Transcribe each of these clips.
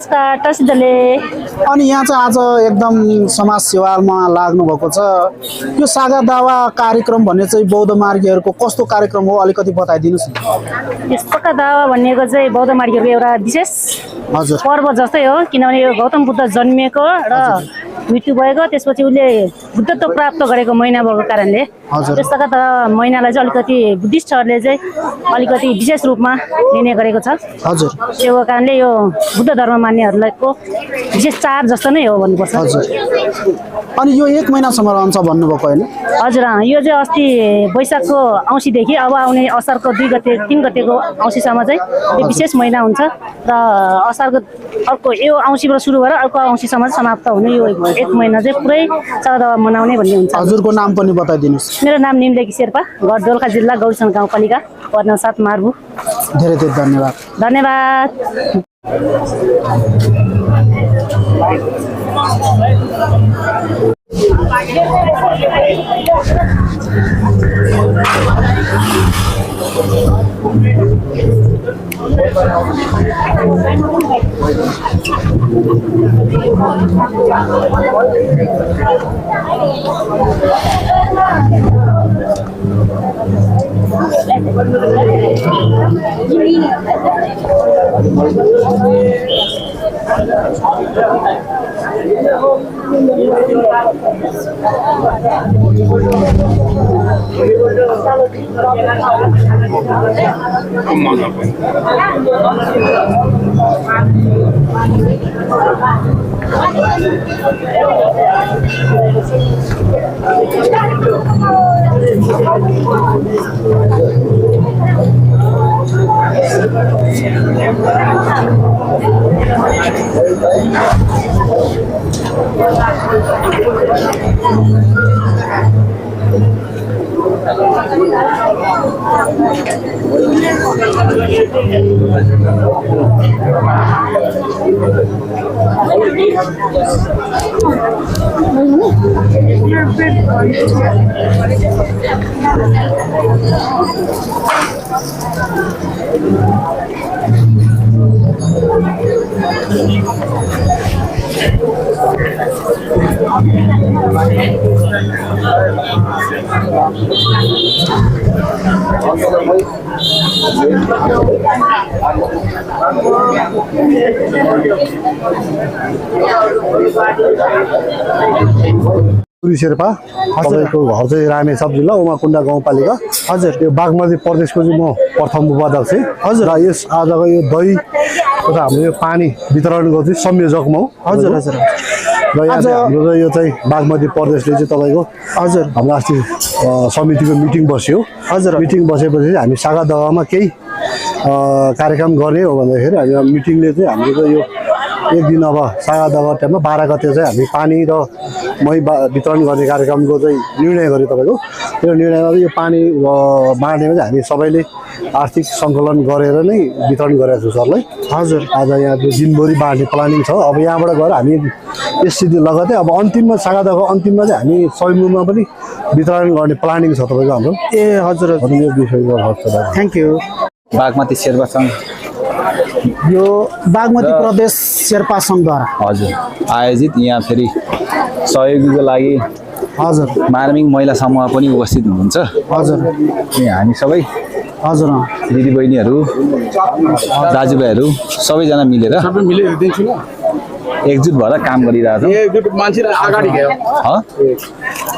नमस्कार तसिदले। अनि यहाँ चाहिँ आज एकदम समाज सेवामा लाग्नु भएको छ। यो सागा दावा कार्यक्रम भन्ने चाहिँ बौद्ध मार्गीहरूको कस्तो कार्यक्रम हो अलिकति बताइदिनुस् न। यो सागा दावा भनेको चाहिँ बौद्ध मार्गीहरूको एउटा विशेष हजुर पर्व जस्तै हो, किनभने यो गौतम बुद्ध जन्मिएको र मृत्यु भएको त्यसपछि उसले बुद्धत्व प्राप्त गरेको महिना भएको कारणले हजुर यो सागा दावा महिनालाई चाहिँ अलिकति बुद्धिस्टहरूले चाहिँ अलिकति विशेष रूपमा लिने गरेको छ। हजुर त्यो कारणले यो बुद्ध धर्म मान्नेहरूको विशेष चाड जस्तो नै हो भन्नुपर्छ। हजुर अनि यो 1 महिनासम्म रहन्छ भन्नुभएको होइन? हजुर यो चाहिँ अस्ति वैशाखको औँसीदेखि अब आउने असारको 2 गते 3 गतेको औँसीसम्म चाहिँ यो विशेष महिना हुन्छ र असारको अर्को यो औँसीबाट सुरु भएर अर्को औँसीसम्म समाप्त हुने यो 1 महिना चाहिँ पुरै सागा दावा मनाउने भन्ने हुन्छ। हजुरको नाम पनि बताइदिनुस्। मेरो नाम निम्लेकी शेर्पा, घर दोलखा जिल्ला गौरीसङ्घ गाउँपालिका वार्ड नम्बर 7 मार्बु। धेरै धेरै धन्यवाद। धन्यवाद। शेर्पा तपाईँको घर चाहिँ रामेछाप जिल्ला उमाकुण्डा गाउँपालिका। हजुर यो बागमती प्रदेशको चाहिँ म प्रथम उपाध्यक्ष। हजुर र यस आजको यो दही तथा हाम्रो यो पानी वितरण गर्दै संयोजकमा हो। हजुर हजुर र यहाँ चाहिँ हाम्रो यो चाहिँ बागमती प्रदेशले चाहिँ तपाईँको हजुर हाम्रो अस्ति समितिको मिटिङ बस्यो। हजुर मिटिङ बसेपछि चाहिँ हामी सागा दावामा केही कार्यक्रम गर्ने हो भन्दाखेरि हामी मिटिङले चाहिँ हाम्रो यो 1 दिन अब सागा दावा टाइममा 12 गते चाहिँ हामी पानी र मही वितरण गर्ने कार्यक्रमको चाहिँ निर्णय गर्यो। तपाईँको त्यो निर्णयमा यो पानी बाँड्नेमा चाहिँ हामी सबैले आर्थिक सङ्कलन गरेर नै वितरण गरेका छौँ सरलाई। हजुर आज यहाँ दिनभरि बाँड्ने प्लानिङ छ। अब यहाँबाट गएर हामी यस स्थिति लगतै अब अन्तिममा सागा दावाको अन्तिममा चाहिँ हामी स्वयम्भूमा पनि वितरण गर्ने प्लानिङ छ तपाईँको हाम्रो। ए हजुर यो विषयमा थ्याङ्क यू। बागमती शेर्पा सङ्घ यो बागमती प्रदेश शेर्पा सङ्घद्वारा हजुर आयोजित यहाँ फेरि सहयोगीको लागि हजुर मार्मिङ महिला समूह पनि उपस्थित हुनुहुन्छ। हजुर हामी सबै हजुर दिदीबहिनीहरू दाजुभाइहरू सबैजना मिलेर एकजुट भएर काम गरिरहेछौँ।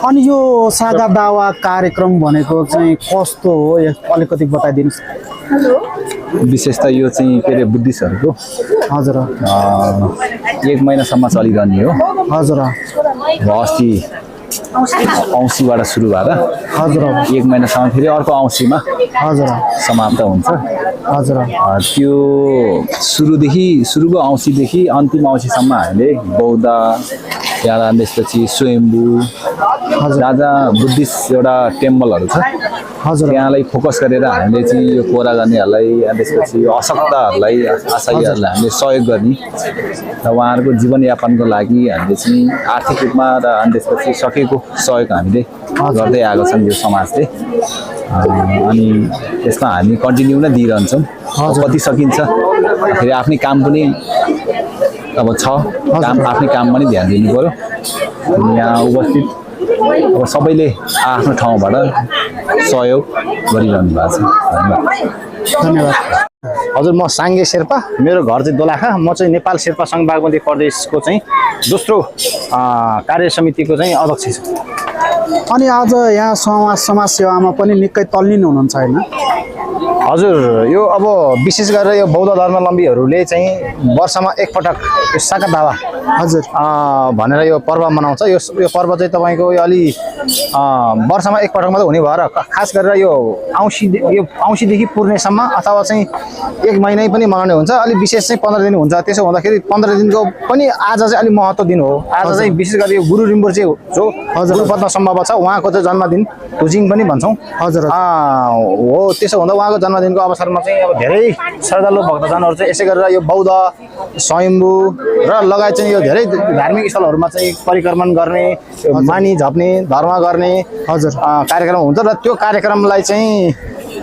अनि यो सागा दावा कार्यक्रम भनेको चाहिँ कस्तो हो अलिकति बताइदिनुहोस्। विशेष त यो चाहिँ के अरे बुद्धिस्टहरूको हजुर 1 महिनासम्म चलिरहने हो। हजुर अस्ति औँसीबाट सुरु भएर हजुर 1 महिनासम्म फेरि अर्को औँसीमा हजुर समाप्त हुन्छ। हजुर त्यो सुरुको औँसीदेखि अन्तिम औँसीसम्म हामीले बौद्ध त्यहाँ त्यसपछि स्वयम्भू जहाँ जहाँ बुद्धिस्ट एउटा टेम्पलहरू छ हजुर त्यहाँलाई फोकस गरेर हामीले चाहिँ यो कोरा गर्नेहरूलाई त्यसपछि यो अशक्तहरूलाई असहायहरूलाई हामीले सहयोग गर्ने र उहाँहरूको जीवनयापनको लागि हामीले चाहिँ आर्थिक रूपमा र अनि त्यसपछि सकेको सहयोग हामीले गर्दै आएको छौँ यो समाजले। अनि त्यसमा हामी कन्टिन्यू नै दिइरहन्छौँ। कति सकिन्छ फेरि आफ्नै काम पनि अब छ काम आफ्नै काम पनि ध्यान दिनु पर्यो अनि यहाँ उपस्थित अब सबैले आफ्नो ठाउँबाट सहयोग गरिरहनु भएको छ धन्यवाद। हजुर म साङ्गे शेर्पा, मेरो घर चाहिँ दोलाखा। म चाहिँ नेपाल शेर्पा सङ्घ बागमती प्रदेशको चाहिँ दोस्रो कार्य समितिको चाहिँ अध्यक्ष छु। अनि आज यहाँ समाज सेवामा पनि निकै तल्लीन हुनुहुन्छ होइन? हजुर यो अब विशेष गरेर यो बौद्ध धर्मावलम्बीहरूले चाहिँ वर्षमा एकपटक यो सागा दावा हजुर भनेर यो पर्व मनाउँछ। यो पर्व चाहिँ तपाईँको यो अलि वर्षमा एकपटक मात्रै हुने भएर खास गरेर यो औँसीदेखि पूर्णेसम्म अथवा चाहिँ 1 महिना पनि मनाउने हुन्छ। अलि विशेष चाहिँ 15 दिन हुन्छ। त्यसो हुँदाखेरि 15 दिनको पनि आज चाहिँ अलिक महत्त्व दिन हो। आज चाहिँ विशेष गरी यो गुरु रिम्पोछे जो गुरुपद्म सम्भव छ उहाँको चाहिँ जन्मदिन तुजिङ पनि भन्छौँ। हजुर हो त्यसो हुँदा उहाँको जन्मदिनको अवसरमा चाहिँ अब धेरै श्रद्धालु भक्तजनहरू चाहिँ यसै गरेर यो बौद्ध स्वयम्भू र लगायत चाहिँ यो धेरै धार्मिक स्थलहरूमा चाहिँ परिक्रमण गर्ने मानी झप्ने धर्म गर्ने हजुर कार्यक्रम हुन्छ र त्यो कार्यक्रमलाई चाहिँ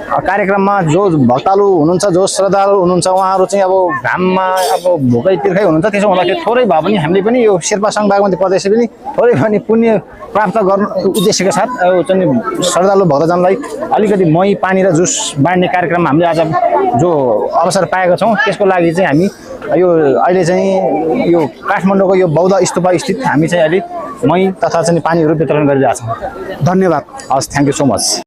कार्यक्रममा जो भक्तालु हुनुहुन्छ जो श्रद्धालु हुनुहुन्छ उहाँहरू चाहिँ अब घाममा अब भोकै तिर्खै हुनुहुन्छ। त्यसो हुँदाखेरि थोरै भए पनि हामीले पनि यो शेर्पा सङ्घ बागमती प्रदेशले पनि थोरै पनि पुण्य प्राप्त गर्नु उद्देश्यका साथ चाहिँ श्रद्धालु भक्तजनलाई अलिकति मही पानी र जुस बाँड्ने कार्यक्रम हामीले आज जो अवसर पाएका छौँ त्यसको लागि चाहिँ हामी यो अहिले चाहिँ यो काठमाडौँको यो बौद्ध स्तूपा स्थित हामी चाहिँ अहिले मही तथा चाहिँ पानीहरू वितरण गरिरहेका छौँ। धन्यवाद। हस्, थ्याङ्क यू सो मच।